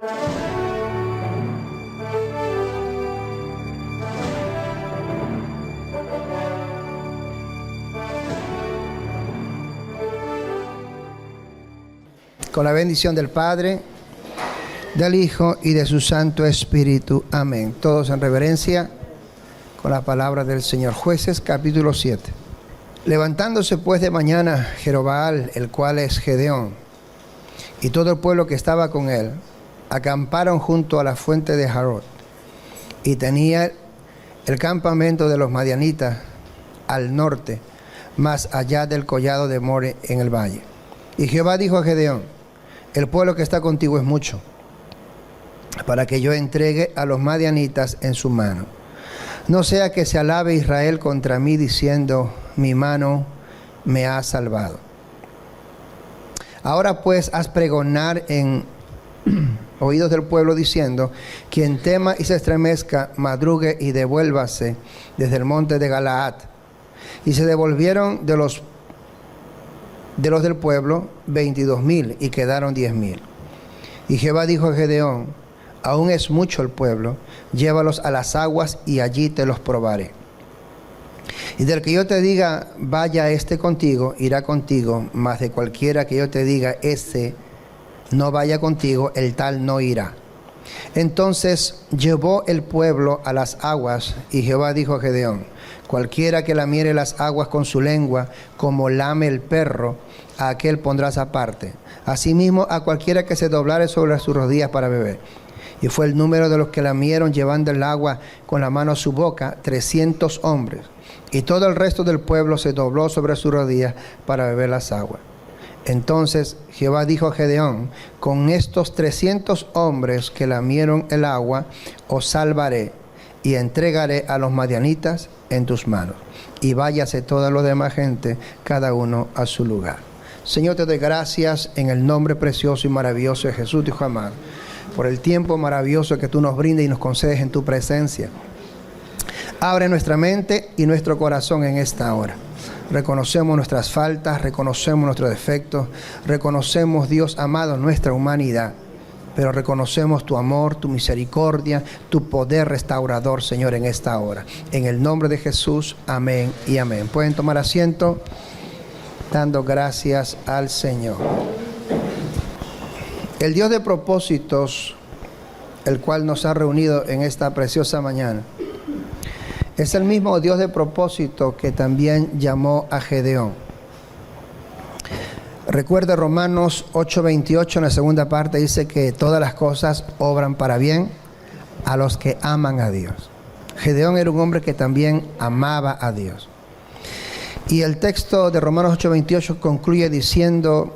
Con la bendición del Padre, del Hijo y de su Santo Espíritu. Amén. Todos en reverencia con la palabra del Señor. Jueces capítulo 7. Levantándose pues de mañana Jerobbaal, el cual es Gedeón, y todo el pueblo que estaba con él, acamparon junto a la fuente de Jarod, y tenía el campamento de los madianitas al norte, más allá del collado de More en el valle. Y Jehová dijo a Gedeón: el pueblo que está contigo es mucho, para que yo entregue a los madianitas en su mano. No sea que se alabe Israel contra mí diciendo: mi mano me ha salvado. Ahora pues haz pregonar en oídos del pueblo diciendo: quien tema y se estremezca, madrugue y devuélvase desde el monte de Galaad. Y se devolvieron de los del pueblo 22,000 y quedaron 10,000. Y Jehová dijo a Gedeón: aún es mucho el pueblo, llévalos a las aguas y allí te los probaré. Y del que yo te diga: vaya este contigo, irá contigo, mas de cualquiera que yo te diga: este no vaya contigo, el tal no irá. Entonces llevó el pueblo a las aguas, y Jehová dijo a Gedeón: cualquiera que lamiere las aguas con su lengua, como lame el perro, a aquel pondrás aparte. Asimismo, a cualquiera que se doblare sobre sus rodillas para beber. Y fue el número de los que lamieron llevando el agua con la mano a su boca, 300 hombres. Y todo el resto del pueblo se dobló sobre sus rodillas para beber las aguas. Entonces Jehová dijo a Gedeón: con estos 300 hombres que lamieron el agua, os salvaré y entregaré a los madianitas en tus manos. Y váyase toda la demás gente, cada uno a su lugar. Señor, te doy gracias en el nombre precioso y maravilloso de Jesús, Hijo amado, por el tiempo maravilloso que tú nos brindas y nos concedes en tu presencia. Abre nuestra mente y nuestro corazón en esta hora. Reconocemos nuestras faltas, reconocemos nuestros defectos, reconocemos, Dios amado, nuestra humanidad, pero reconocemos tu amor, tu misericordia, tu poder restaurador, Señor, en esta hora. En el nombre de Jesús, amén y amén. Pueden tomar asiento, dando gracias al Señor. El Dios de propósitos, el cual nos ha reunido en esta preciosa mañana, es el mismo Dios de propósito que también llamó a Gedeón. Recuerda Romanos 8:28, en la segunda parte dice que todas las cosas obran para bien a los que aman a Dios. Gedeón era un hombre que también amaba a Dios. Y el texto de Romanos 8:28 concluye diciendo: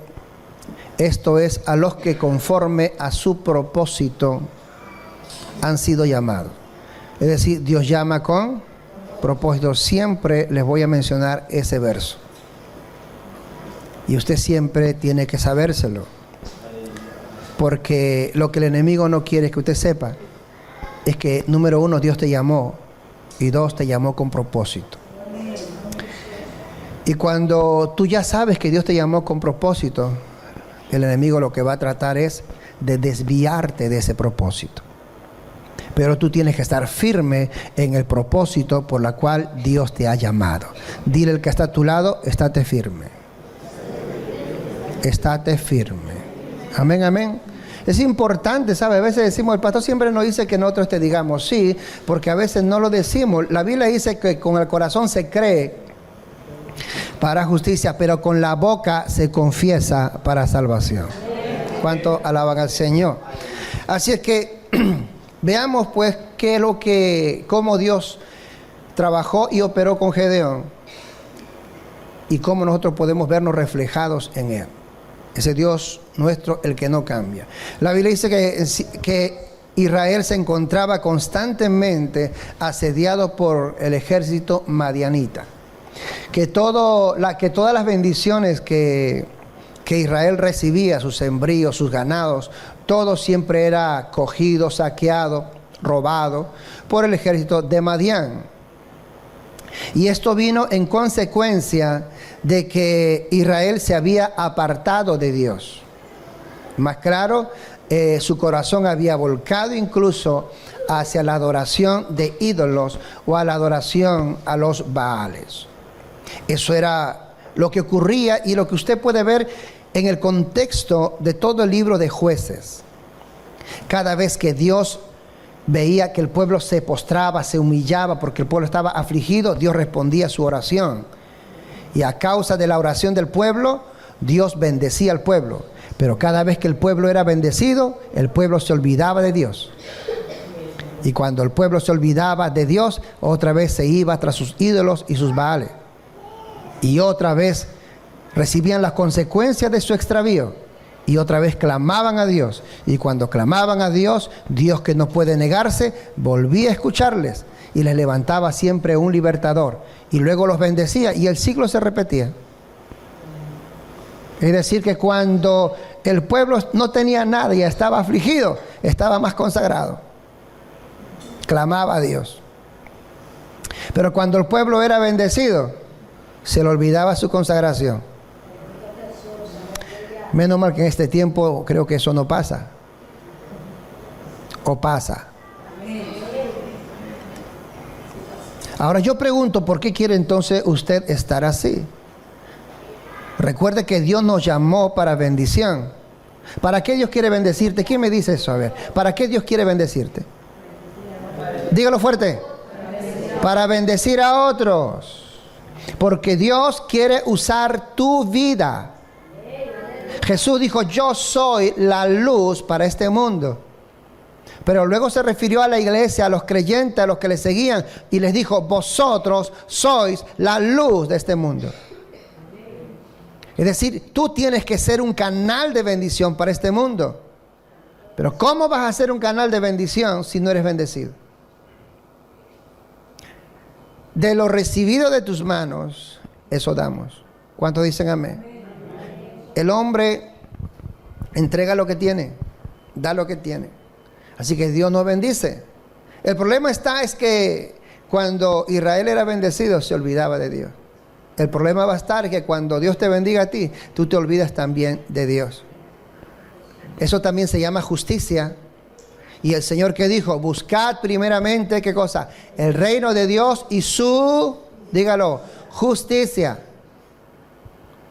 esto es, a los que conforme a su propósito han sido llamados. Es decir, Dios llama con propósito. Siempre les voy a mencionar ese verso. Y usted siempre tiene que sabérselo. Porque lo que el enemigo no quiere que usted sepa es que, número uno, Dios te llamó. Y dos, te llamó con propósito. Y cuando tú ya sabes que Dios te llamó con propósito, el enemigo lo que va a tratar es de desviarte de ese propósito. Pero tú tienes que estar firme en el propósito por la cual Dios te ha llamado. Dile al que está a tu lado: estate firme. Estate firme. Amén, amén. Es importante, ¿sabe? A veces decimos, el pastor siempre nos dice que nosotros te digamos sí, porque a veces no lo decimos. La Biblia dice que con el corazón se cree para justicia, pero con la boca se confiesa para salvación. ¿Cuánto alaban al Señor? Así es que veamos pues cómo Dios trabajó y operó con Gedeón y cómo nosotros podemos vernos reflejados en él. Ese Dios nuestro, el que no cambia. La Biblia dice que Israel se encontraba constantemente asediado por el ejército madianita. Que todas las bendiciones que Israel recibía, sus sembríos, sus ganados, todo siempre era cogido, saqueado, robado por el ejército de Madián. Y esto vino en consecuencia de que Israel se había apartado de Dios. Más claro, su corazón había volcado incluso hacia la adoración de ídolos o a la adoración a los Baales. Eso era lo que ocurría y lo que usted puede ver en el contexto de todo el libro de Jueces. Cada vez que Dios veía que el pueblo se postraba, se humillaba porque el pueblo estaba afligido, Dios respondía a su oración. Y a causa de la oración del pueblo, Dios bendecía al pueblo. Pero cada vez que el pueblo era bendecido, el pueblo se olvidaba de Dios. Y cuando el pueblo se olvidaba de Dios, otra vez se iba tras sus ídolos y sus Baales. Y otra vez recibían las consecuencias de su extravío. Y otra vez clamaban a Dios. Y cuando clamaban a Dios, Dios, que no puede negarse, volvía a escucharles. Y les levantaba siempre un libertador. Y luego los bendecía. Y el ciclo se repetía. Es decir, que cuando el pueblo no tenía nada y estaba afligido, estaba más consagrado. Clamaba a Dios. Pero cuando el pueblo era bendecido, se le olvidaba su consagración. Menos mal que en este tiempo creo que eso no pasa. ¿O pasa? Ahora yo pregunto, ¿por qué quiere entonces usted estar así? Recuerde que Dios nos llamó para bendición. ¿Para qué Dios quiere bendecirte? ¿Quién me dice eso? A ver, ¿para qué Dios quiere bendecirte? Dígalo fuerte. Para bendecir a otros. Porque Dios quiere usar tu vida. Jesús dijo, yo soy la luz para este mundo. Pero luego se refirió a la iglesia, a los creyentes, a los que le seguían, y les dijo, vosotros sois la luz de este mundo. Es decir, tú tienes que ser un canal de bendición para este mundo. Pero ¿cómo vas a ser un canal de bendición si no eres bendecido? De lo recibido de tus manos, eso damos. ¿Cuántos dicen amén? El hombre entrega lo que tiene, da lo que tiene. Así que Dios nos bendice. El problema es que cuando Israel era bendecido, se olvidaba de Dios. El problema va a estar que cuando Dios te bendiga a ti, tú te olvidas también de Dios. Eso también se llama justicia. Y el Señor que dijo, buscad primeramente, ¿qué cosa? El reino de Dios y su, dígalo, justicia.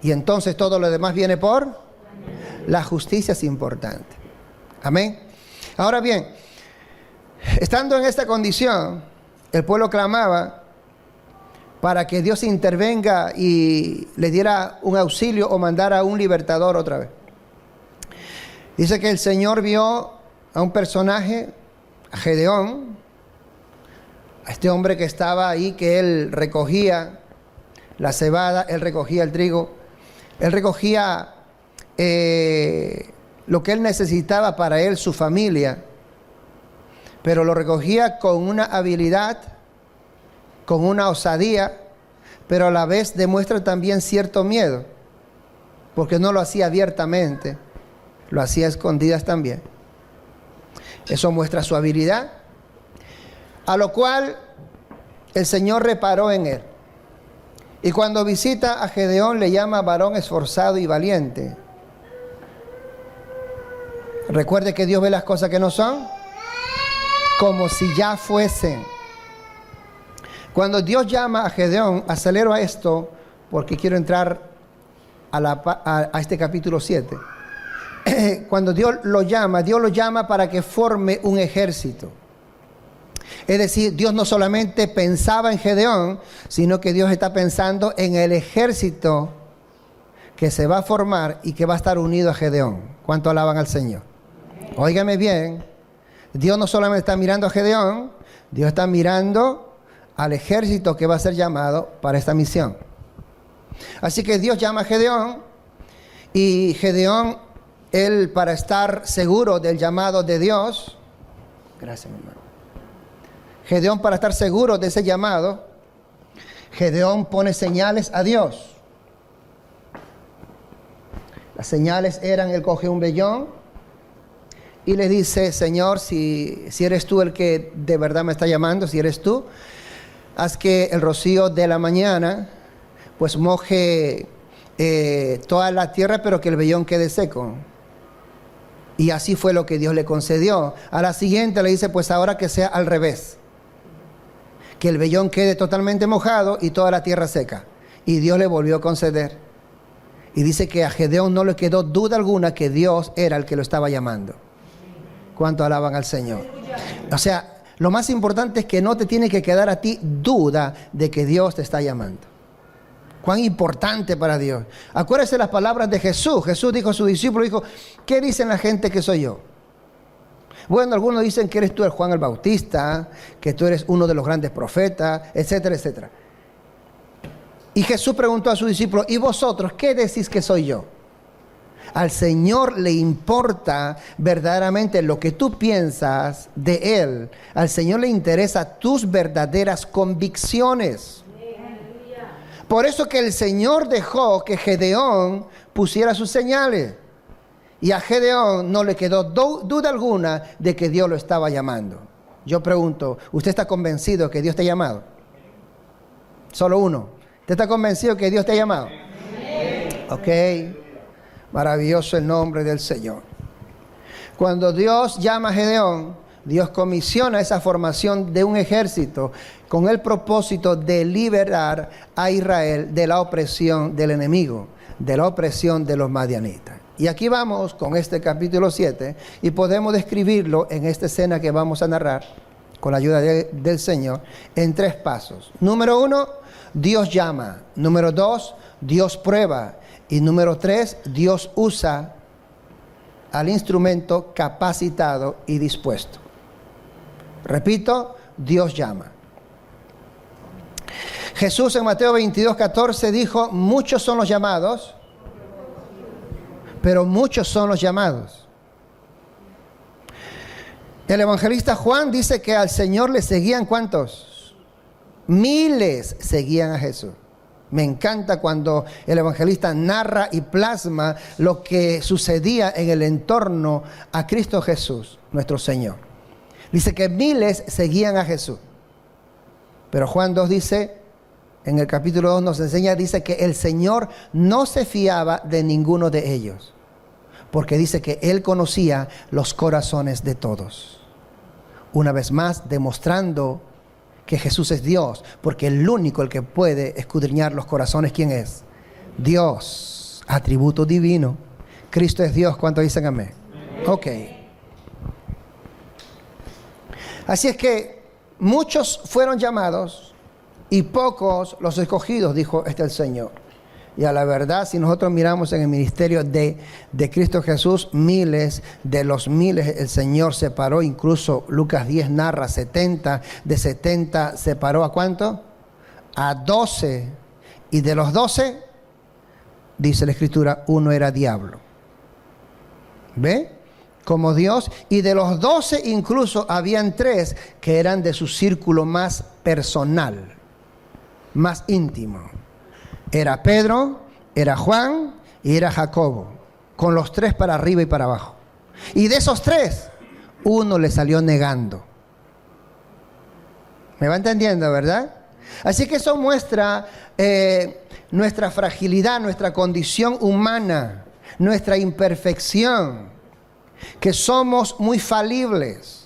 Y entonces todo lo demás viene por la justicia. Es importante. Amén. Ahora bien, estando en esta condición, el pueblo clamaba para que Dios intervenga y le diera un auxilio o mandara un libertador otra vez. Dice que el Señor vio a un personaje, a Gedeón, a este hombre que estaba ahí, que él recogía la cebada, él recogía el trigo, él recogía lo que él necesitaba para él, su familia, pero lo recogía con una habilidad, con una osadía, pero a la vez demuestra también cierto miedo, porque no lo hacía abiertamente, lo hacía a escondidas también. Eso muestra su habilidad, a lo cual el Señor reparó en él. Y cuando visita a Gedeón le llama varón esforzado y valiente. Recuerde que Dios ve las cosas que no son como si ya fuesen. Cuando Dios llama a Gedeón, acelero a esto porque quiero entrar a este capítulo 7. Cuando Dios lo llama para que forme un ejército. Es decir, Dios no solamente pensaba en Gedeón, sino que Dios está pensando en el ejército que se va a formar y que va a estar unido a Gedeón. ¿Cuánto alaban al Señor? Óigame bien, Dios no solamente está mirando a Gedeón, Dios está mirando al ejército que va a ser llamado para esta misión. Así que Dios llama a Gedeón y Gedeón, él para estar seguro del llamado de Dios, gracias mi hermano, Gedeón para estar seguro de ese llamado, Gedeón pone señales a Dios. Las señales eran, él coge un vellón y le dice, Señor, si eres tú el que de verdad me está llamando, si eres tú, haz que el rocío de la mañana pues moje toda la tierra, pero que el vellón quede seco. Y así fue lo que Dios le concedió. A la siguiente le dice, pues ahora que sea al revés. Que el vellón quede totalmente mojado y toda la tierra seca. Y Dios le volvió a conceder. Y dice que a Gedeón no le quedó duda alguna que Dios era el que lo estaba llamando. ¿Cuánto alaban al Señor? O sea, lo más importante es que no te tiene que quedar a ti duda de que Dios te está llamando. Cuán importante para Dios. Acuérdese las palabras de Jesús. Jesús dijo a sus discípulos, dijo, ¿qué dicen la gente que soy yo? Bueno, algunos dicen que eres tú el Juan el Bautista, que tú eres uno de los grandes profetas, etcétera, etcétera. Y Jesús preguntó a sus discípulos, ¿y vosotros qué decís que soy yo? Al Señor le importa verdaderamente lo que tú piensas de Él. Al Señor le interesa tus verdaderas convicciones. Por eso que el Señor dejó que Gedeón pusiera sus señales. Y a Gedeón no le quedó duda alguna de que Dios lo estaba llamando. Yo pregunto, ¿usted está convencido que Dios te ha llamado? Solo uno. ¿Usted está convencido que Dios te ha llamado? Ok. Maravilloso el nombre del Señor. Cuando Dios llama a Gedeón, Dios comisiona esa formación de un ejército con el propósito de liberar a Israel de la opresión del enemigo, de la opresión de los madianitas. Y aquí vamos con este capítulo 7 y podemos describirlo en esta escena que vamos a narrar con la ayuda del Señor en 3 pasos. Número 1, Dios llama. Número 2, Dios prueba. Y número 3, Dios usa al instrumento capacitado y dispuesto. Repito, Dios llama. Jesús en Mateo 22:14 dijo, muchos son los llamados, pero muchos son los llamados. El evangelista Juan dice que al Señor le seguían ¿cuántos? Miles seguían a Jesús. Me encanta cuando el evangelista narra y plasma lo que sucedía en el entorno a Cristo Jesús, nuestro Señor. Dice que miles seguían a Jesús. Pero Juan 2 dice, en el capítulo 2 nos enseña, dice que el Señor no se fiaba de ninguno de ellos. Porque dice que Él conocía los corazones de todos. Una vez más, demostrando que Jesús es Dios, porque el único el que puede escudriñar los corazones, ¿quién es? Dios, atributo divino. Cristo es Dios, ¿cuántos dicen amén? Ok. Así es que muchos fueron llamados y pocos los escogidos, dijo el Señor. Y a la verdad, si nosotros miramos en el ministerio de Cristo Jesús, miles de los miles el Señor separó, incluso Lucas 10 narra 70, de 70 separó ¿a cuánto? A 12. Y de los 12, dice la Escritura, uno era diablo. ¿Ve? Como Dios. Y de los 12 incluso habían 3 que eran de su círculo más personal, más íntimo. Era Pedro, era Juan y era Jacobo, con los 3 para arriba y para abajo. Y de esos 3, uno le salió negando. ¿Me va entendiendo, verdad? Así que eso muestra nuestra fragilidad, nuestra condición humana, nuestra imperfección, que somos muy falibles.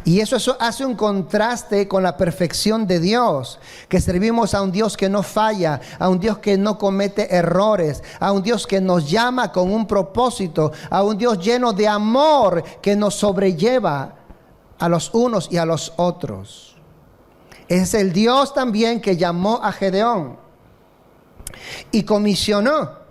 Y eso hace un contraste con la perfección de Dios, que servimos a un Dios que no falla, a un Dios que no comete errores, a un Dios que nos llama con un propósito, a un Dios lleno de amor que nos sobrelleva a los unos y a los otros. Es el Dios también que llamó a Gedeón y comisionó.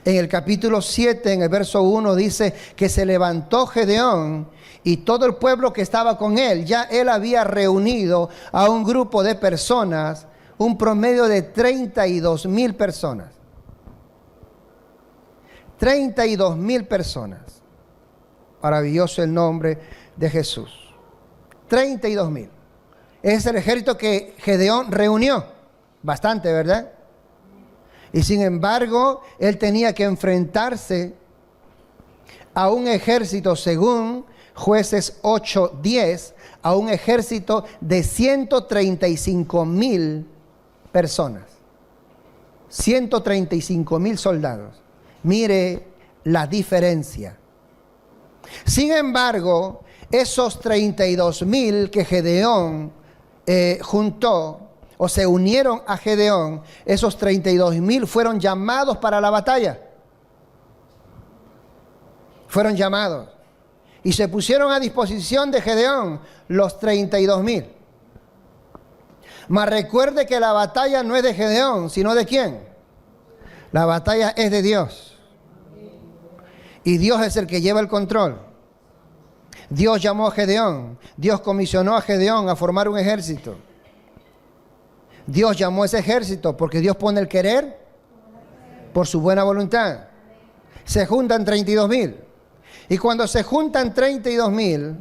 En el capítulo 7, en el verso 1, dice que se levantó Gedeón y todo el pueblo que estaba con él. Ya él había reunido a un grupo de personas, un promedio de 32,000 personas. 32,000 personas. Maravilloso el nombre de Jesús. 32,000. Es el ejército que Gedeón reunió. Bastante, ¿verdad? Y sin embargo, él tenía que enfrentarse a un ejército, según Jueces 8:10, a un ejército de 135,000 personas. 135,000 soldados. Mire la diferencia. Sin embargo, esos 32,000 que Gedeón juntó, o se unieron a Gedeón, esos 32,000 fueron llamados para la batalla. Fueron llamados. Y se pusieron a disposición de Gedeón los 32,000. Mas recuerde que la batalla no es de Gedeón, sino de ¿quién? La batalla es de Dios. Y Dios es el que lleva el control. Dios llamó a Gedeón. Dios comisionó a Gedeón a formar un ejército. Dios llamó a ese ejército porque Dios pone el querer por su buena voluntad. Se juntan 32,000. Y cuando se juntan 32,000,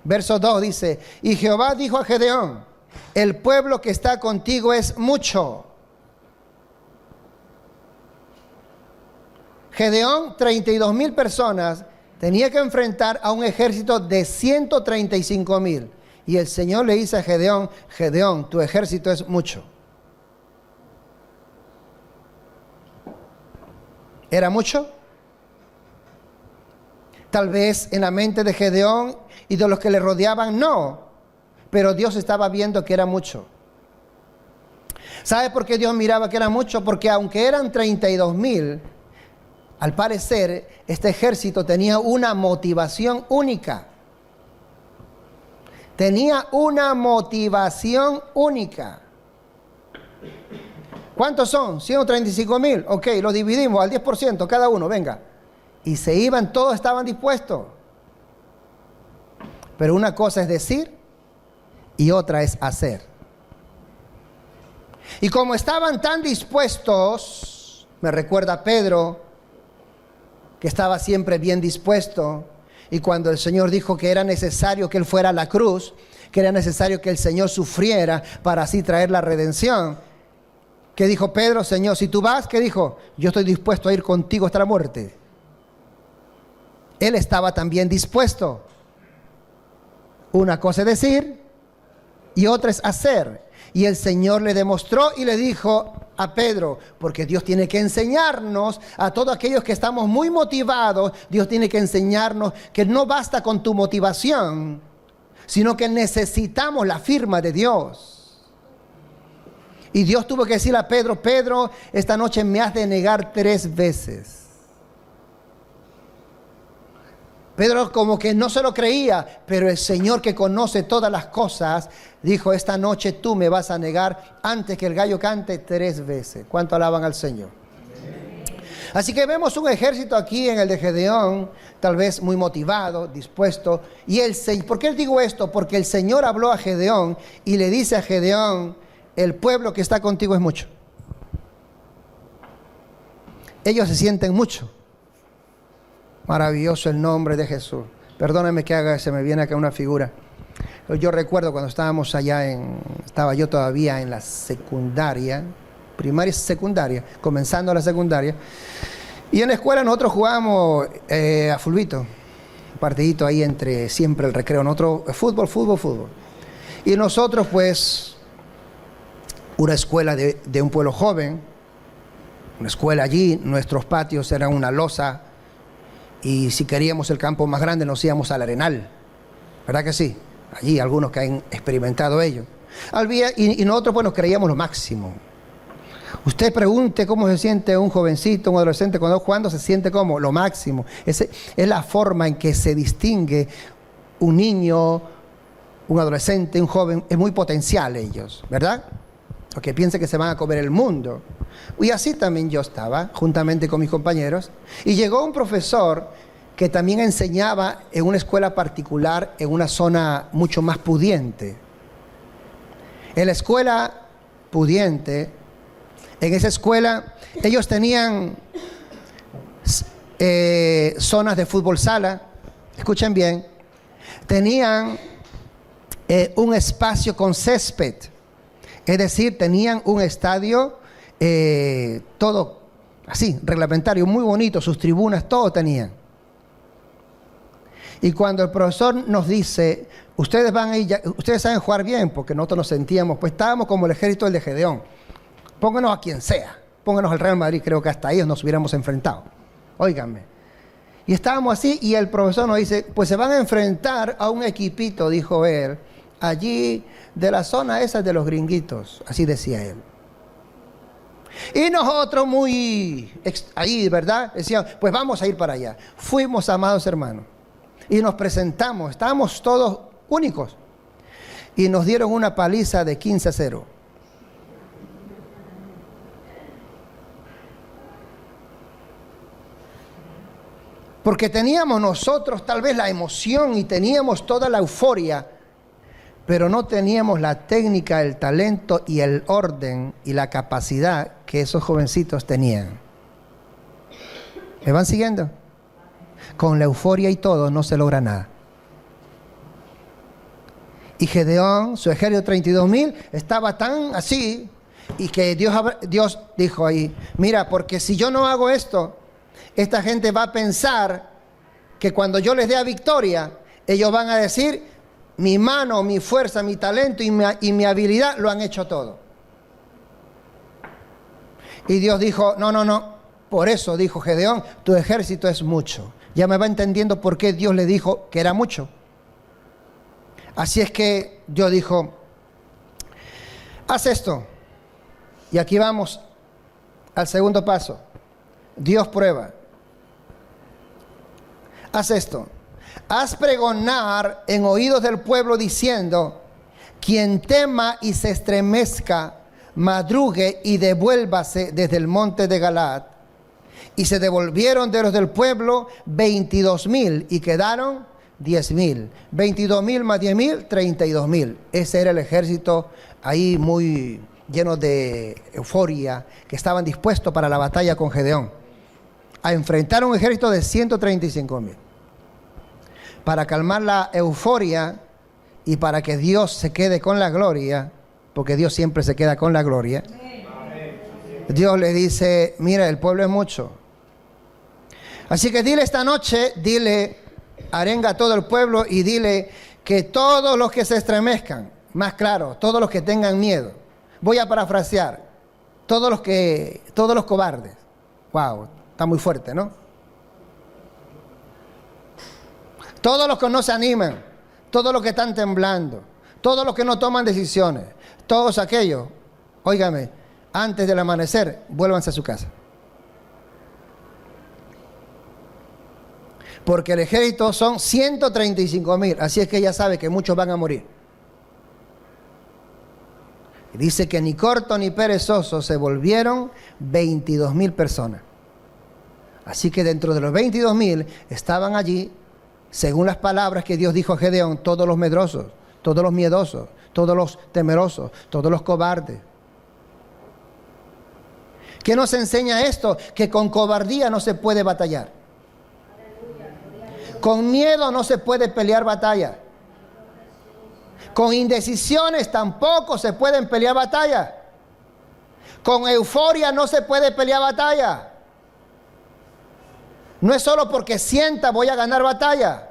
verso 2 dice, y Jehová dijo a Gedeón, el pueblo que está contigo es mucho. Gedeón, 32,000 personas, tenía que enfrentar a un ejército de 135,000. Y el Señor le dice a Gedeón, Gedeón, tu ejército es mucho. ¿Era mucho? Tal vez en la mente de Gedeón y de los que le rodeaban, no. Pero Dios estaba viendo que era mucho. ¿Sabe por qué Dios miraba que era mucho? Porque aunque eran 32,000, al parecer este ejército tenía una motivación única. Tenía una motivación única. ¿Cuántos son? 135,000. Ok, lo dividimos al 10% cada uno, venga. Y se iban, todos estaban dispuestos. Pero una cosa es decir y otra es hacer. Y como estaban tan dispuestos, me recuerda a Pedro, que estaba siempre bien dispuesto. Y cuando el Señor dijo que era necesario que Él fuera a la cruz, que era necesario que el Señor sufriera para así traer la redención, ¿qué dijo Pedro? Señor, si tú vas, ¿qué dijo? Yo estoy dispuesto a ir contigo hasta la muerte. Él estaba también dispuesto. Una cosa es decir y otra es hacer. Y el Señor le demostró y le dijo a Pedro, porque Dios tiene que enseñarnos a todos aquellos que estamos muy motivados, Dios tiene que enseñarnos que no basta con tu motivación, sino que necesitamos la firma de Dios. Y Dios tuvo que decirle a Pedro, Pedro, esta noche me has de negar 3 veces. Pedro como que no se lo creía, pero el Señor que conoce todas las cosas, dijo, esta noche tú me vas a negar antes que el gallo cante 3 veces. ¿Cuánto alaban al Señor? Así que vemos un ejército aquí en el de Gedeón, tal vez muy motivado, dispuesto. Y ¿por qué digo esto? Porque el Señor habló a Gedeón y le dice a Gedeón, el pueblo que está contigo es mucho. Ellos se sienten mucho. Maravilloso el nombre de Jesús. Perdónenme que se me viene acá una figura. Yo recuerdo cuando estábamos estaba yo todavía en la secundaria, primaria y secundaria, comenzando la secundaria. Y en la escuela nosotros jugábamos a fulbito, un partidito ahí entre siempre el recreo, nosotros fútbol. Y nosotros pues, una escuela de un pueblo joven, una escuela allí, nuestros patios eran una losa. Y si queríamos el campo más grande nos íbamos al Arenal, ¿verdad que sí? Allí algunos que han experimentado ello. Y nosotros pues nos creíamos lo máximo. Usted pregunte cómo se siente un jovencito, un adolescente cuando jugando, se siente como lo máximo. Es la forma en que se distingue un niño, un adolescente, un joven. Es muy potencial ellos, ¿verdad? Porque piensan que se van a comer el mundo. Y así también yo estaba, juntamente con mis compañeros. Y llegó un profesor que también enseñaba en una escuela particular, en una zona mucho más pudiente. En la escuela pudiente, en esa escuela, ellos tenían zonas de fútbol sala, escuchen bien, tenían un espacio con césped, es decir, tenían un estadio todo así, reglamentario, muy bonito, sus tribunas, todo tenían. Y cuando el profesor nos dice, ustedes van a ir, ustedes saben jugar bien, porque nosotros nos sentíamos, pues estábamos como el ejército del de Gedeón. Pónganos a quien sea, pónganos al Real Madrid, creo que hasta ellos nos hubiéramos enfrentado. Óiganme. Y estábamos así y el profesor nos dice, pues se van a enfrentar a un equipito, dijo él, allí de la zona esa de los gringuitos, así decía él. Y nosotros ahí, ¿verdad? Decíamos, pues vamos a ir para allá. Fuimos, amados hermanos, y nos presentamos, estábamos todos únicos. Y nos dieron una paliza de 15-0. Porque teníamos nosotros tal vez la emoción y teníamos toda la euforia, pero no teníamos la técnica, el talento y el orden y la capacidad que esos jovencitos tenían. ¿Me van siguiendo? Con la euforia y todo no se logra nada. Y Gedeón, su ejército 32,000, estaba tan así, y que Dios dijo ahí, mira, porque si yo no hago esto, esta gente va a pensar que cuando yo les dé a victoria, ellos van a decir, mi mano, mi fuerza, mi talento y mi habilidad lo han hecho todo. Y Dios dijo, no, por eso dijo Gedeón, tu ejército es mucho. Ya me va entendiendo por qué Dios le dijo que era mucho. Así es que Dios dijo, haz esto. Y aquí vamos al segundo paso. Dios prueba. Haz esto. Haz pregonar en oídos del pueblo diciendo, quien tema y se estremezca, madrugue y devuélvase desde el monte de Galaad. Y se devolvieron de los del pueblo 22,000 y quedaron 10,000. 22,000 más 10,000, 32,000. Ese era el ejército ahí muy lleno de euforia, que estaban dispuestos para la batalla con Gedeón, a enfrentar un ejército de 135,000. Para calmar la euforia y para que Dios se quede con la gloria, porque Dios siempre se queda con la gloria, Dios le dice, mira, el pueblo es mucho. Así que dile esta noche, arenga a todo el pueblo y dile que todos los que se estremezcan, más claro, todos los que tengan miedo, voy a parafrasear, todos los cobardes. Wow, está muy fuerte, ¿no? Todos los que no se animan, todos los que están temblando, todos los que no toman decisiones, todos aquellos, óigame, antes del amanecer, vuélvanse a su casa. Porque el ejército son 135,000, así es que ella sabe que muchos van a morir. Y dice que ni corto ni perezoso se volvieron 22,000 personas. Así que dentro de los 22,000 estaban allí, según las palabras que Dios dijo a Gedeón, todos los medrosos, todos los miedosos, todos los temerosos, todos los cobardes. ¿Qué nos enseña esto? Que con cobardía no se puede batallar. Con miedo no se puede pelear batalla. Con indecisiones tampoco se pueden pelear batalla. Con euforia no se puede pelear batalla. No es solo porque sienta voy a ganar batalla.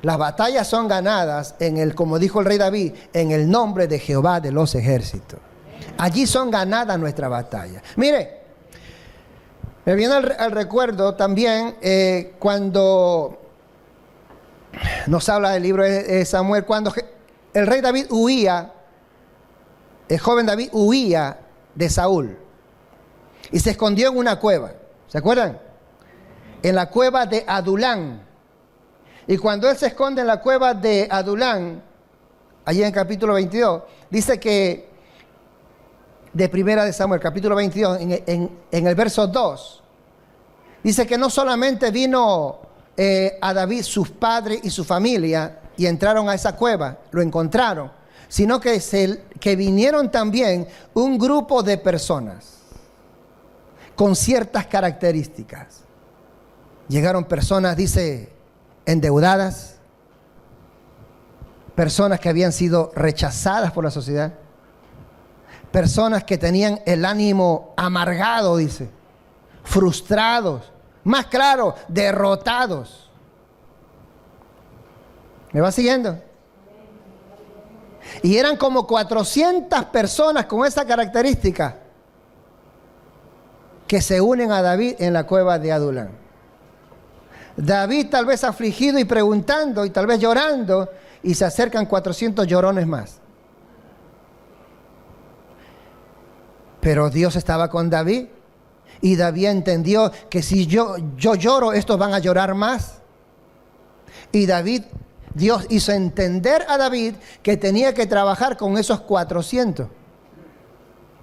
Las batallas son ganadas como dijo el rey David, en el nombre de Jehová de los ejércitos. Allí son ganadas nuestras batallas. Mire, me viene al recuerdo también cuando nos habla del libro de Samuel, cuando el rey David huía, el joven David huía de Saúl y se escondió en una cueva. ¿Se acuerdan? En la cueva de Adulán. Y cuando él se esconde en la cueva de Adulán, allí en el capítulo 22, dice que, de Primera de Samuel, capítulo 22, en el verso 2, dice que no solamente vino a David sus padres y su familia y entraron a esa cueva, lo encontraron, sino que vinieron también un grupo de personas con ciertas características. Llegaron personas, dice, endeudadas, personas que habían sido rechazadas por la sociedad, personas que tenían el ánimo amargado, dice, frustrados, más claro, derrotados. ¿Me va siguiendo? Y eran como 400 personas con esa característica que se unen a David en la cueva de Adulán. David tal vez afligido y preguntando y tal vez llorando, y se acercan 400 llorones más. Pero Dios estaba con David, y David entendió que si yo lloro, estos van a llorar más. Y Dios hizo entender a David que tenía que trabajar con esos 400.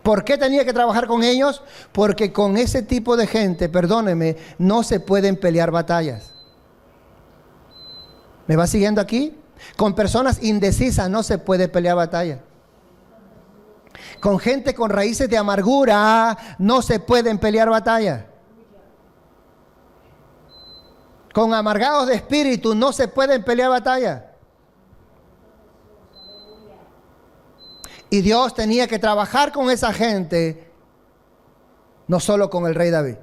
¿Por qué tenía que trabajar con ellos? Porque con ese tipo de gente, perdóneme, no se pueden pelear batallas. ¿Me va siguiendo aquí? Con personas indecisas no se puede pelear batalla. Con gente con raíces de amargura no se pueden pelear batalla. Con amargados de espíritu no se pueden pelear batalla. Y Dios tenía que trabajar con esa gente, no solo con el rey David.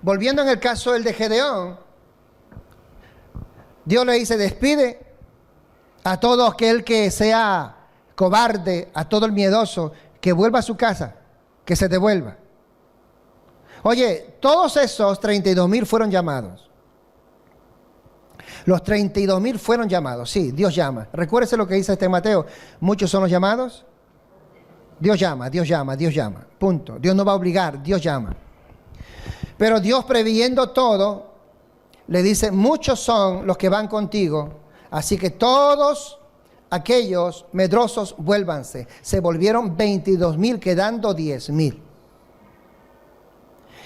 Volviendo en el caso del de Gedeón, Dios le dice: despide a todo aquel que sea cobarde, a todo el miedoso, que vuelva a su casa, que se devuelva. Oye, todos esos 32,000 fueron llamados. Los 32,000 fueron llamados. Sí, Dios llama. Recuérdese lo que dice Mateo. Muchos son los llamados. Dios llama, Dios llama, Dios llama. Punto. Dios no va a obligar, Dios llama. Pero Dios, previendo todo, le dice: muchos son los que van contigo, así que todos aquellos medrosos vuélvanse. Se volvieron 22,000, quedando 10,000.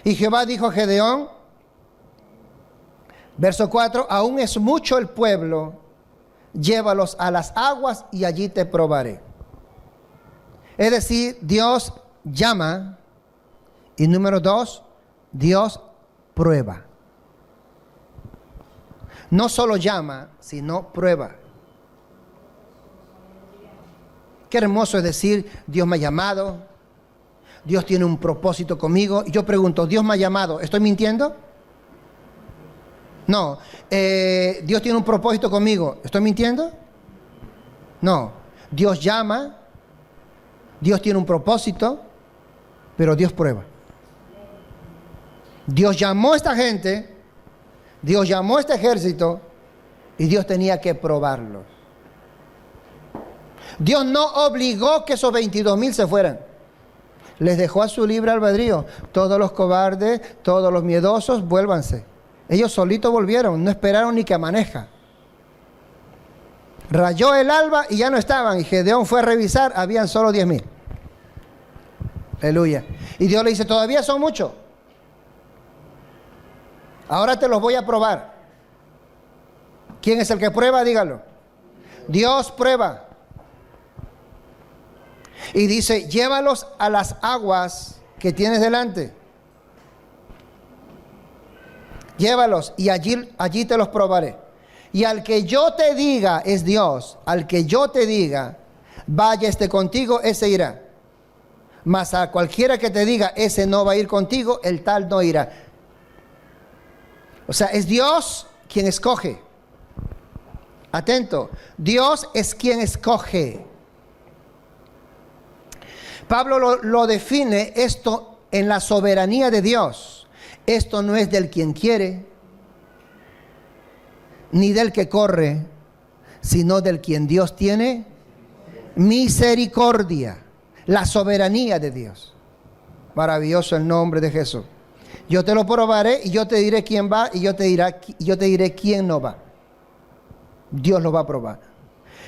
Y Jehová dijo a Gedeón, verso 4: aún es mucho el pueblo, llévalos a las aguas y allí te probaré. Es decir, Dios llama, y número 2, Dios prueba. No solo llama, sino prueba. Qué hermoso es decir: Dios me ha llamado, Dios tiene un propósito conmigo. Y yo pregunto: ¿Dios me ha llamado? ¿Estoy mintiendo? No. ¿Dios tiene un propósito conmigo? ¿Estoy mintiendo? No. Dios llama, Dios tiene un propósito, pero Dios prueba. Dios llamó a esta gente, Dios llamó a este ejército, y Dios tenía que probarlos. Dios no obligó que esos 22,000 se fueran. Les dejó a su libre albedrío. Todos los cobardes, todos los miedosos, vuélvanse. Ellos solitos volvieron, no esperaron ni que amanezca. Rayó el alba y ya no estaban. Y Gedeón fue a revisar, habían solo 10,000. Aleluya. Y Dios le dice: todavía son muchos. Ahora te los voy a probar. ¿Quién es el que prueba? Dígalo. Dios prueba. Y dice: llévalos a las aguas que tienes delante. Llévalos y allí te los probaré. Y al que yo te diga, es Dios, al que yo te diga, vaya contigo, ese irá. Mas a cualquiera que te diga, ese no va a ir contigo, el tal no irá. O sea, es Dios quien escoge. Atento, Dios es quien escoge. Pablo lo define esto en la soberanía de Dios. Esto no es del quien quiere, ni del que corre, sino del quien Dios tiene misericordia. La soberanía de Dios. Maravilloso el nombre de Jesús. Yo te lo probaré y yo te diré quién va y yo te diré quién no va. Dios lo va a probar.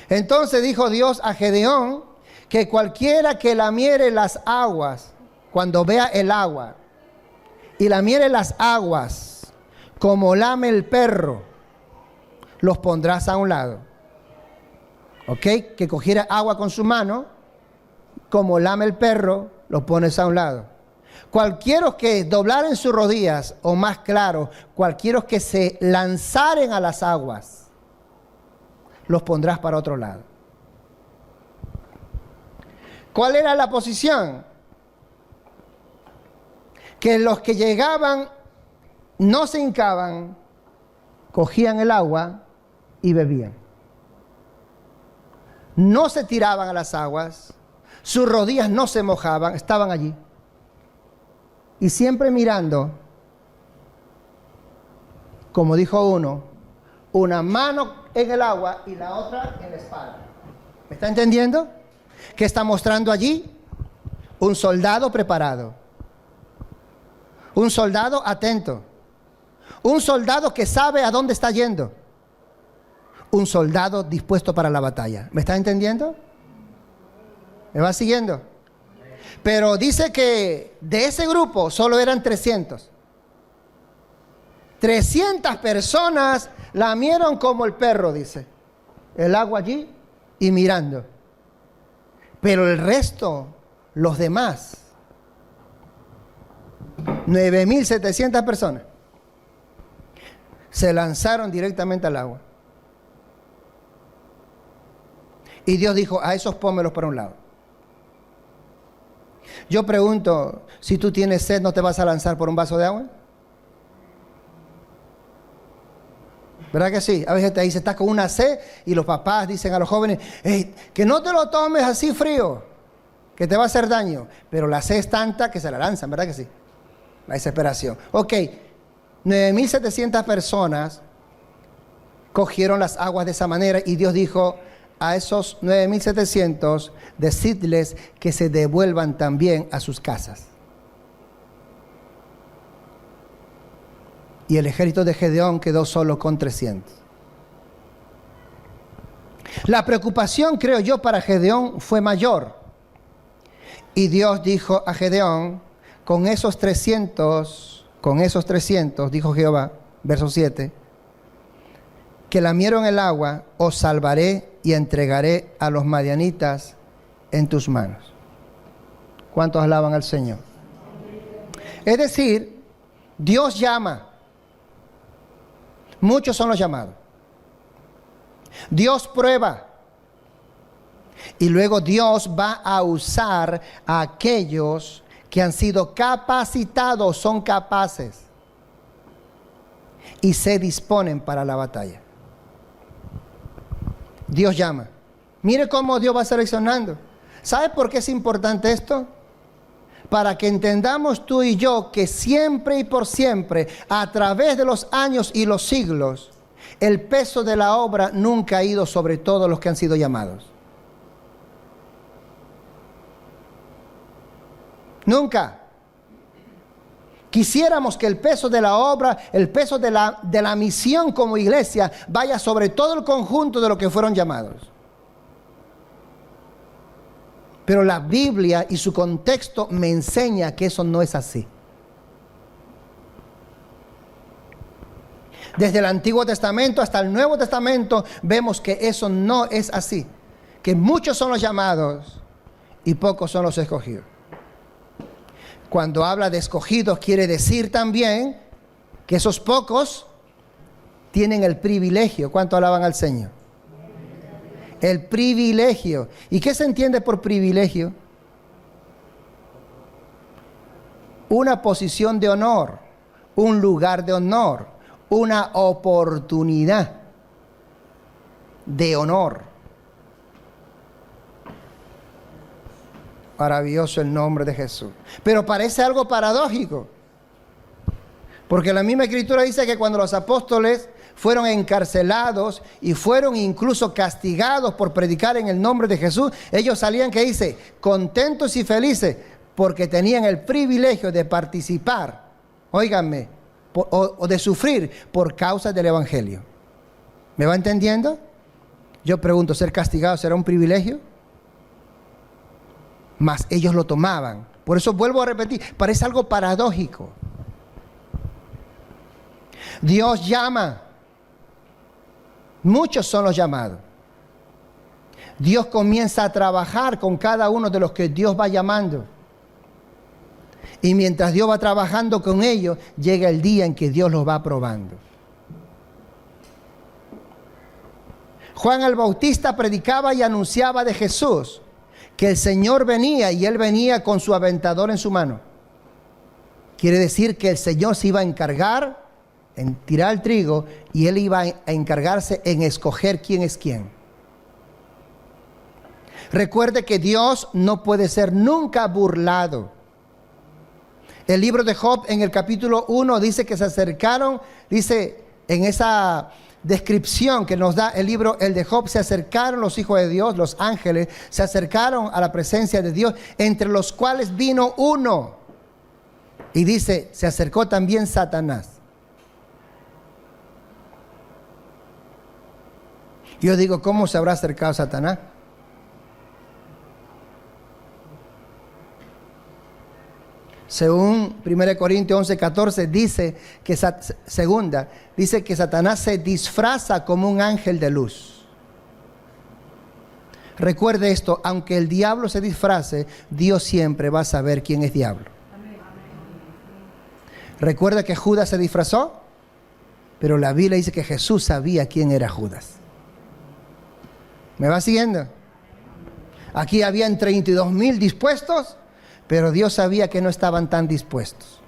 Entonces dijo Dios a Gedeón que cualquiera que lamiere las aguas, cuando vea el agua, y lamiere las aguas como lame el perro, los pondrás a un lado. ¿Ok? Que cogiera agua con su mano, como lame el perro, los pones a un lado. Cualquiera que doblaren sus rodillas, o más claro, cualquiera que se lanzaren a las aguas, los pondrás para otro lado. ¿Cuál era la posición? Que los que llegaban no se hincaban, cogían el agua y bebían. No se tiraban a las aguas, sus rodillas no se mojaban, estaban allí. Y siempre mirando como dijo uno, una mano en el agua y la otra en la espalda. ¿Me está entendiendo? ¿Qué está mostrando allí? Un soldado preparado. Un soldado atento. Un soldado que sabe a dónde está yendo. Un soldado dispuesto para la batalla. ¿Me está entendiendo? ¿Me va siguiendo? Pero dice que de ese grupo solo eran 300. 300 personas lamieron como el perro, dice. El agua allí y mirando. Pero el resto, los demás, 9.700 personas, se lanzaron directamente al agua. Y Dios dijo, a esos pónmelos para un lado. Yo pregunto, si tú tienes sed, ¿no te vas a lanzar por un vaso de agua? ¿Verdad que sí? A veces te dice, estás con una sed y los papás dicen a los jóvenes, hey, que no te lo tomes así frío, que te va a hacer daño. Pero la sed es tanta que se la lanzan, ¿verdad que sí? La desesperación. Ok, 9.700 personas cogieron las aguas de esa manera y Dios dijo a esos 9.700, decidles que se devuelvan también a sus casas. Y el ejército de Gedeón quedó solo con 300. La preocupación, creo yo, para Gedeón fue mayor. Y Dios dijo a Gedeón, con esos 300, dijo Jehová, verso 7, que lamieron el agua, os salvaré y entregaré a los madianitas en tus manos. ¿Cuántos alaban al Señor? Es decir, Dios llama. Muchos son los llamados. Dios prueba. Y luego Dios va a usar a aquellos que han sido capacitados, son capaces y se disponen para la batalla. Dios llama. Mire cómo Dios va seleccionando. ¿Sabe por qué es importante esto? Para que entendamos tú y yo que siempre y por siempre, a través de los años y los siglos, el peso de la obra nunca ha ido sobre todos los que han sido llamados. Nunca. Quisiéramos que el peso de la obra, el peso de la misión como iglesia, vaya sobre todo el conjunto de los que fueron llamados. Pero la Biblia y su contexto me enseña que eso no es así. Desde el Antiguo Testamento hasta el Nuevo Testamento vemos que eso no es así. Que muchos son los llamados y pocos son los escogidos. Cuando habla de escogidos quiere decir también que esos pocos tienen el privilegio. ¿Cuánto alaban al Señor? El privilegio. ¿Y qué se entiende por privilegio? Una posición de honor, un lugar de honor, una oportunidad de honor. Maravilloso el nombre de Jesús. Pero parece algo paradójico. Porque la misma Escritura dice que cuando los apóstoles fueron encarcelados y fueron incluso castigados por predicar en el nombre de Jesús, ellos salían, ¿qué dice? Contentos y felices porque tenían el privilegio de participar, óiganme, o de sufrir por causa del Evangelio. ¿Me va entendiendo? Yo pregunto, ¿ser castigado será un privilegio? Mas ellos lo tomaban. Por eso vuelvo a repetir, parece algo paradójico. Dios llama. Muchos son los llamados. Dios comienza a trabajar con cada uno de los que Dios va llamando. Y mientras Dios va trabajando con ellos, llega el día en que Dios los va probando. Juan el Bautista predicaba y anunciaba de Jesús, que el Señor venía y Él venía con su aventador en su mano. Quiere decir que el Señor se iba a encargar en tirar el trigo y Él iba a encargarse en escoger quién es quién. Recuerde que Dios no puede ser nunca burlado. El libro de Job en el capítulo 1 dice que se acercaron, dice, en esa descripción que nos da el libro, el de Job, se acercaron los hijos de Dios, los ángeles, se acercaron a la presencia de Dios, entre los cuales vino uno. Y dice, se acercó también Satanás. Yo digo, ¿cómo se habrá acercado Satanás? Según 1 Corintios 11:14 dice que Satanás se disfraza como un ángel de luz. Recuerde esto, aunque el diablo se disfrace, Dios siempre va a saber quién es diablo. Recuerda que Judas se disfrazó, pero la Biblia dice que Jesús sabía quién era Judas. ¿Me va siguiendo? Aquí habían 32,000 dispuestos, pero Dios sabía que no estaban tan dispuestos.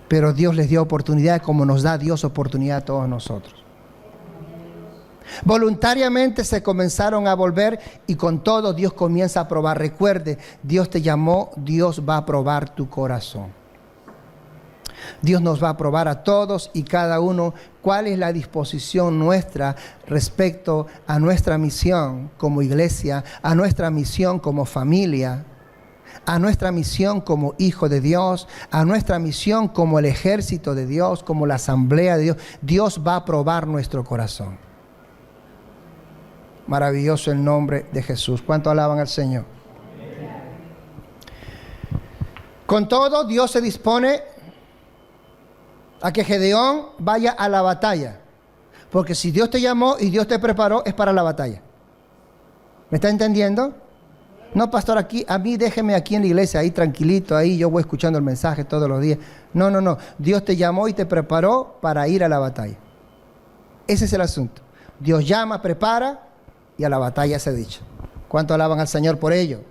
Pero Dios les dio oportunidad como nos da Dios oportunidad a todos nosotros. Voluntariamente se comenzaron a volver y con todo Dios comienza a probar. Recuerde, Dios te llamó, Dios va a probar tu corazón. Dios nos va a probar a todos y cada uno cuál es la disposición nuestra respecto a nuestra misión como iglesia, a nuestra misión como familia, a nuestra misión como hijo de Dios, a nuestra misión como el ejército de Dios, como la asamblea de Dios. Dios va a probar nuestro corazón. Maravilloso el nombre de Jesús. ¿Cuánto alaban al Señor? Con todo, Dios se dispone a que Gedeón vaya a la batalla. Porque si Dios te llamó y Dios te preparó, es para la batalla. ¿Me está entendiendo? No, pastor, a mí déjeme aquí en la iglesia, ahí tranquilito, ahí yo voy escuchando el mensaje todos los días. No. Dios te llamó y te preparó para ir a la batalla. Ese es el asunto. Dios llama, prepara y a la batalla se dicha. ¿Cuánto alaban al Señor por ello?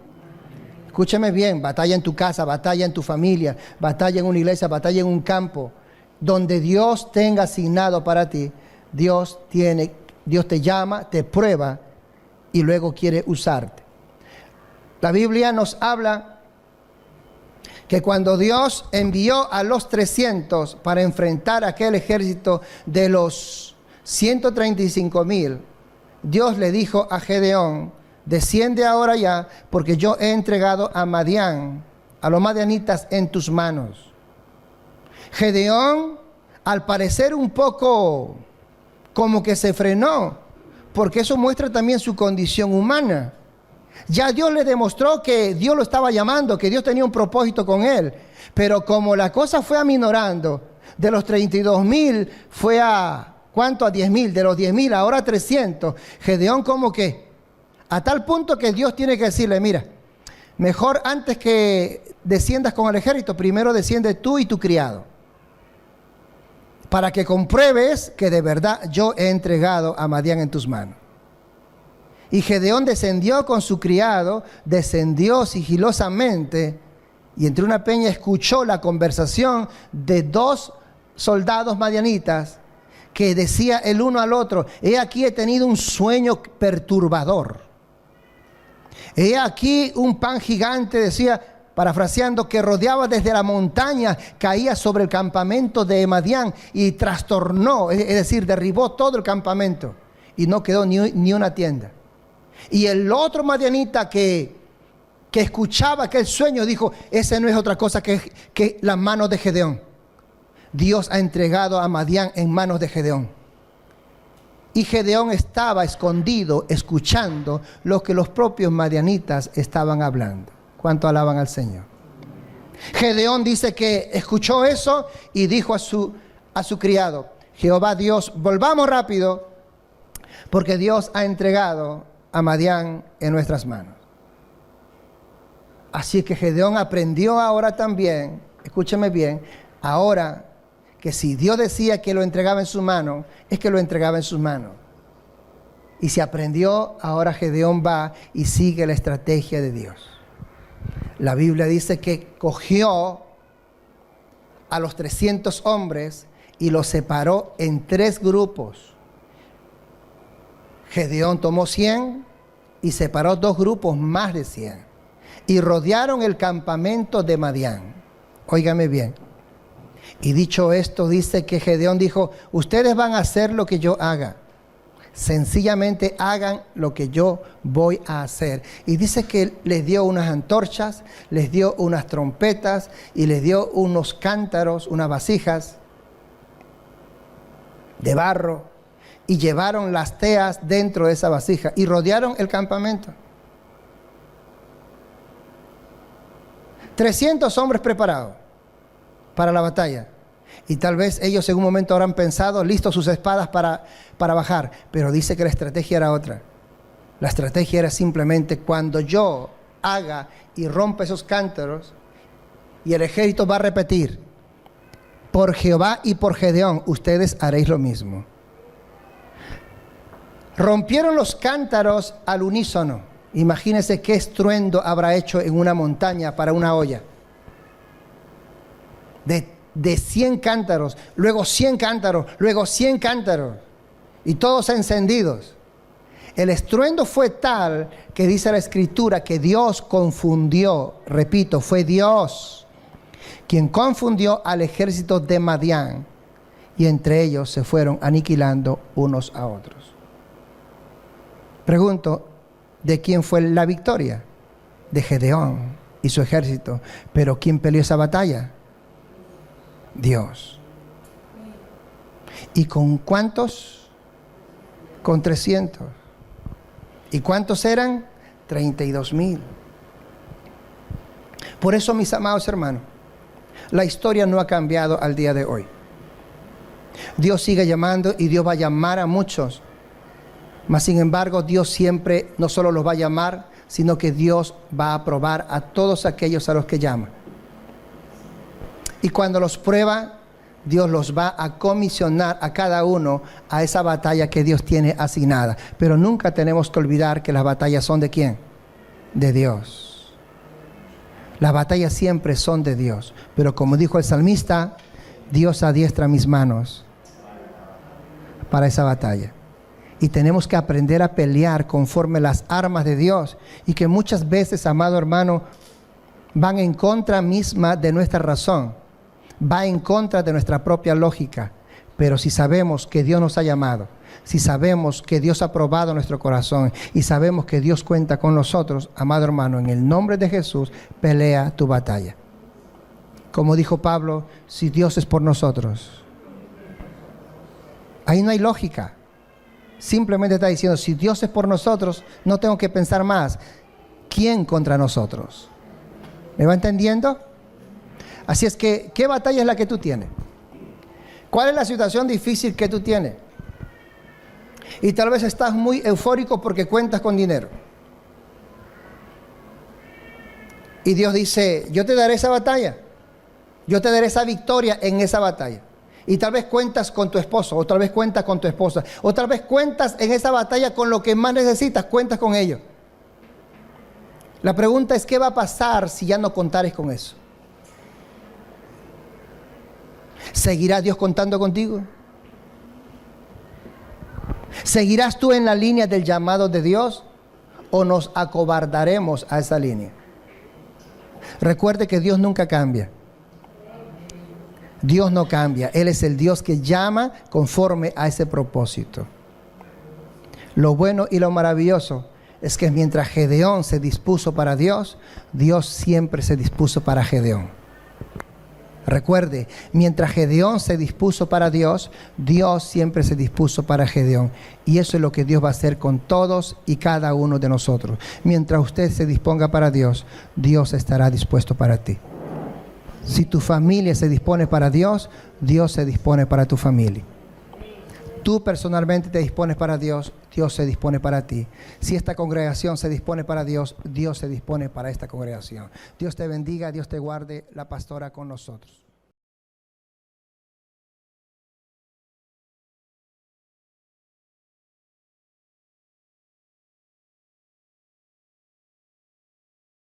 Escúcheme bien, batalla en tu casa, batalla en tu familia, batalla en una iglesia, batalla en un campo. Donde Dios tenga asignado para ti, Dios te llama, te prueba y luego quiere usarte. La Biblia nos habla que cuando Dios envió a los 300 para enfrentar aquel ejército de los 135,000, Dios le dijo a Gedeón, desciende ahora ya, porque yo he entregado a Madián, a los madianitas en tus manos. Gedeón, al parecer un poco como que se frenó, porque eso muestra también su condición humana. Ya Dios le demostró que Dios lo estaba llamando, que Dios tenía un propósito con él, pero como la cosa fue aminorando, de los 32,000 fue a, ¿cuánto? A 10,000, de los 10,000 ahora a 300, Gedeón como que, a tal punto que Dios tiene que decirle, mira, mejor antes que desciendas con el ejército, primero desciende tú y tu criado, para que compruebes que de verdad yo he entregado a Madián en tus manos. Y Gedeón descendió con su criado, descendió sigilosamente y entre una peña escuchó la conversación de 2 soldados madianitas que decía el uno al otro, he aquí he tenido un sueño perturbador. He aquí un pan gigante, decía, parafraseando, que rodeaba desde la montaña, caía sobre el campamento de Madián y trastornó, es decir, derribó todo el campamento y no quedó ni una tienda. Y el otro madianita que escuchaba aquel sueño dijo, ese no es otra cosa que las manos de Gedeón. Dios ha entregado a Madián en manos de Gedeón. Y Gedeón estaba escondido escuchando lo que los propios madianitas estaban hablando. ¿Cuánto alaban al Señor? Gedeón dice que escuchó eso y dijo a su criado, Jehová Dios, volvamos rápido, porque Dios ha entregado a Madián en nuestras manos. Así que Gedeón aprendió ahora también, escúcheme bien, ahora que si Dios decía que lo entregaba en su mano, es que lo entregaba en sus manos. Y se aprendió, ahora Gedeón va y sigue la estrategia de Dios. La Biblia dice que cogió a los 300 hombres y los separó en 3 grupos. Gedeón tomó 100 y separó 2 grupos más de 100. Y rodearon el campamento de Madián. Óigame bien. Y dicho esto, dice que Gedeón dijo, ustedes van a hacer lo que yo haga. Sencillamente hagan lo que yo voy a hacer. Y dice que les dio unas antorchas, les dio unas trompetas y les dio unos cántaros, unas vasijas de barro, y llevaron las teas dentro de esa vasija y rodearon el campamento. 300 hombres preparados para la batalla. Y tal vez ellos en un momento habrán pensado, listos sus espadas para bajar. Pero dice que la estrategia era otra. La estrategia era simplemente cuando yo haga y rompa esos cántaros, y el ejército va a repetir, por Jehová y por Gedeón, ustedes haréis lo mismo. Rompieron los cántaros al unísono. Imagínense qué estruendo habrá hecho en una montaña para una olla. De 100 cántaros, luego 100 cántaros, luego 100 cántaros, y todos encendidos. El estruendo fue tal que dice la Escritura que Dios confundió, repito, fue Dios quien confundió al ejército de Madián, y entre ellos se fueron aniquilando unos a otros. Pregunto, ¿de quién fue la victoria? De Gedeón y su ejército. ¿Pero quién peleó esa batalla? Dios. ¿Y con cuántos? Con 300. ¿Y cuántos eran? 32,000. Por eso, mis amados hermanos, la historia no ha cambiado al día de hoy. Dios sigue llamando y Dios va a llamar a muchos. Mas sin embargo, Dios siempre no solo los va a llamar, sino que Dios va a aprobar a todos aquellos a los que llama. Y cuando los prueba, Dios los va a comisionar a cada uno a esa batalla que Dios tiene asignada. Pero nunca tenemos que olvidar que las batallas son ¿de quién? De Dios. Las batallas siempre son de Dios. Pero como dijo el salmista, Dios adiestra mis manos para esa batalla. Y tenemos que aprender a pelear conforme las armas de Dios. Y que muchas veces, amado hermano, van en contra misma de nuestra razón. Va en contra de nuestra propia lógica. Pero si sabemos que Dios nos ha llamado, si sabemos que Dios ha probado nuestro corazón y sabemos que Dios cuenta con nosotros, amado hermano, en el nombre de Jesús, pelea tu batalla. Como dijo Pablo, si Dios es por nosotros. Ahí no hay lógica. Simplemente está diciendo, si Dios es por nosotros, no tengo que pensar más. ¿Quién contra nosotros? ¿Me va entendiendo? Así es que, ¿qué batalla es la que tú tienes? ¿Cuál es la situación difícil que tú tienes? Y tal vez estás muy eufórico porque cuentas con dinero. Y Dios dice, yo te daré esa batalla. Yo te daré esa victoria en esa batalla. Y tal vez cuentas con tu esposo, o tal vez cuentas con tu esposa, o tal vez cuentas en esa batalla con lo que más necesitas, cuentas con ello. La pregunta es, ¿qué va a pasar si ya no contares con eso? ¿Seguirá Dios contando contigo? ¿Seguirás tú en la línea del llamado de Dios o nos acobardaremos a esa línea? Recuerde que Dios nunca cambia. Dios no cambia. Él es el Dios que llama conforme a ese propósito. Lo bueno y lo maravilloso es que mientras Gedeón se dispuso para Dios, Dios siempre se dispuso para Gedeón. Recuerde, mientras Gedeón se dispuso para Dios, Dios siempre se dispuso para Gedeón. Y eso es lo que Dios va a hacer con todos y cada uno de nosotros. Mientras usted se disponga para Dios, Dios estará dispuesto para ti. Si tu familia se dispone para Dios, Dios se dispone para tu familia. Tú personalmente te dispones para Dios, Dios se dispone para ti. Si esta congregación se dispone para Dios, Dios se dispone para esta congregación. Dios te bendiga, Dios te guarde, la pastora con nosotros.